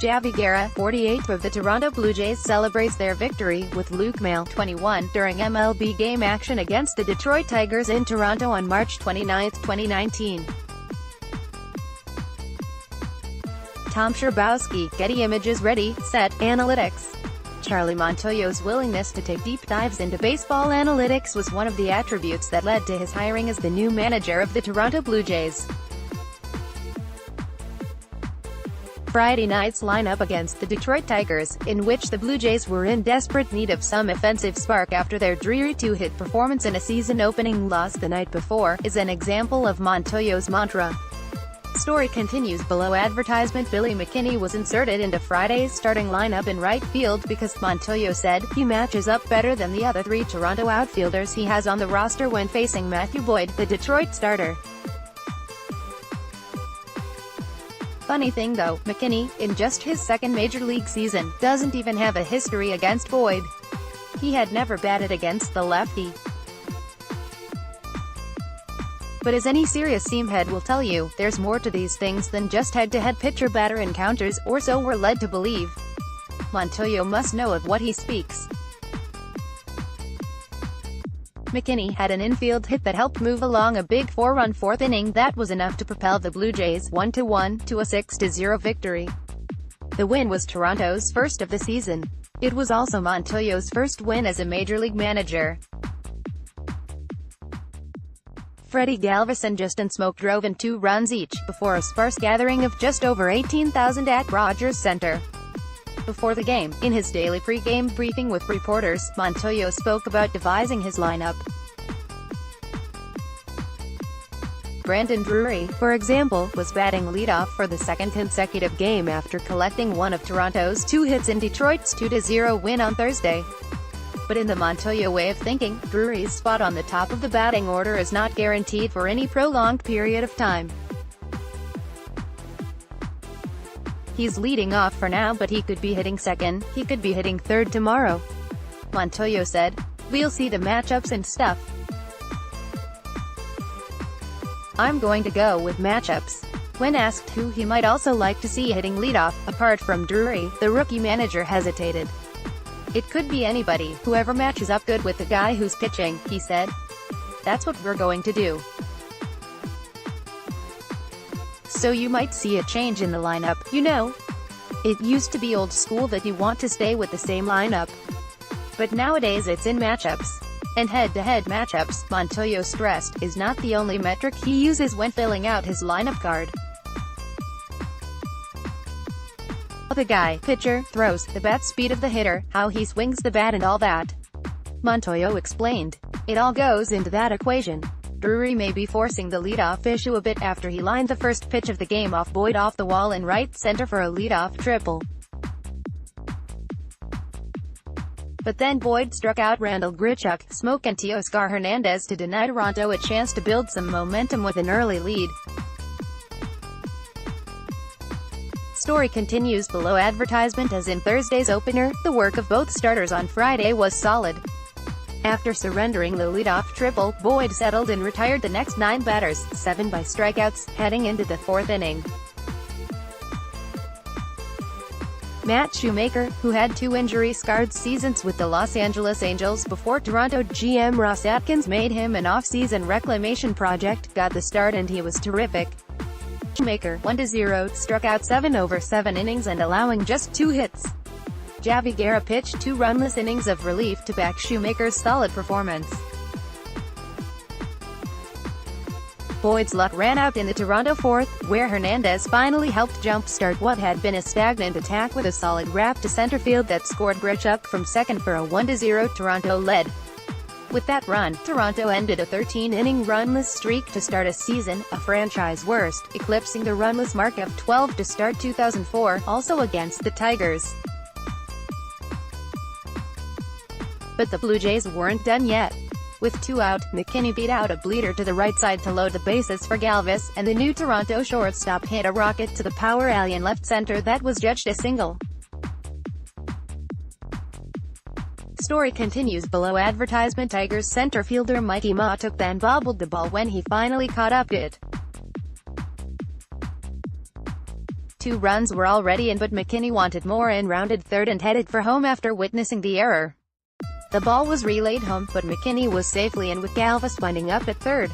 Javy Guerra, 48, of the Toronto Blue Jays celebrates their victory, with Luke Maille, 21, during MLB game action against the Detroit Tigers in Toronto on March 29, 2019. Tom Szczerbowski, Getty Images Ready, Set, Analytics. Charlie Montoyo's willingness to take deep dives into baseball analytics was one of the attributes that led to his hiring as the new manager of the Toronto Blue Jays. Friday night's lineup against the Detroit Tigers, in which the Blue Jays were in desperate need of some offensive spark after their dreary two-hit performance in a season-opening loss the night before, is an example of Montoyo's mantra. Story continues below. Advertisement. Billy McKinney was inserted into Friday's starting lineup in right field because, Montoyo said, he matches up better than the other three Toronto outfielders he has on the roster when facing Matthew Boyd, the Detroit starter. Funny thing though, McKinney, in just his second major league season, doesn't even have a history against Boyd. He had never batted against the lefty. But as any serious seamhead will tell you, there's more to these things than just head-to-head pitcher-batter encounters, or so we're led to believe. Montoyo must know of what he speaks. McKinney had an infield hit that helped move along a big 4-run fourth inning that was enough to propel the Blue Jays 1-1 to a 6-0 victory. The win was Toronto's first of the season. It was also Montoyo's first win as a major league manager. Freddie Galvis and Justin Smoak drove in 2 runs each, before a sparse gathering of just over 18,000 at Rogers Center. Before the game, in his daily pre-game briefing with reporters, Montoyo spoke about devising his lineup. Brandon Drury, for example, was batting leadoff for the second consecutive game after collecting one of Toronto's 2 hits in Detroit's 2-0 win on Thursday. But in the Montoyo way of thinking, Drury's spot on the top of the batting order is not guaranteed for any prolonged period of time. He's leading off for now, but he could be hitting second, he could be hitting third tomorrow. Montoyo said, "We'll see the matchups and stuff. I'm going to go with matchups." When asked who he might also like to see hitting leadoff, apart from Drury, the rookie manager hesitated. "It could be anybody, whoever matches up good with the guy who's pitching," he said. "That's what we're going to do. So you might see a change in the lineup, you know. It used to be old school that you want to stay with the same lineup. But nowadays it's in matchups. And head-to-head matchups," Montoyo stressed, is not the only metric he uses when filling out his lineup card. The guy, pitcher, throws, the bat speed of the hitter, how he swings the bat and all that. Montoyo explained. It all goes into that equation. Drury may be forcing the leadoff issue a bit after he lined the first pitch of the game off Boyd off the wall in right center for a leadoff triple. But then Boyd struck out Randall Grichuk, Smoak and Teoscar Hernandez to deny Toronto a chance to build some momentum with an early lead. Story continues below. Advertisement. As in Thursday's opener, the work of both starters on Friday was solid. After surrendering the leadoff triple, Boyd settled and retired the next 9 batters, 7 by strikeouts, heading into the 4th inning. Matt Shoemaker, who had 2 injury-scarred seasons with the Los Angeles Angels before Toronto GM Ross Atkins made him an off-season reclamation project, got the start and he was terrific. Shoemaker, 1-0, struck out 7 over 7 innings and allowing just 2 hits. Javy Guerra pitched 2 runless innings of relief to back Shoemaker's solid performance. Boyd's luck ran out in the Toronto 4th, where Hernandez finally helped jump-start what had been a stagnant attack with a solid wrap to center field that scored Grichuk from second for a 1-0 Toronto lead. With that run, Toronto ended a 13-inning runless streak to start a season, a franchise worst, eclipsing the runless mark of 12 to start 2004, also against the Tigers. But the Blue Jays weren't done yet. With 2 out, McKinney beat out a bleeder to the right side to load the bases for Galvis, and the new Toronto shortstop hit a rocket to the power alley in left center that was judged a single. Story continues below. Advertisement. Tigers center fielder Mikey Matuk then bobbled the ball when he finally caught up to it. 2 runs were already in, but McKinney wanted more and rounded third and headed for home after witnessing the error. The ball was relayed home, but McKinney was safely in with Galvis winding up at third.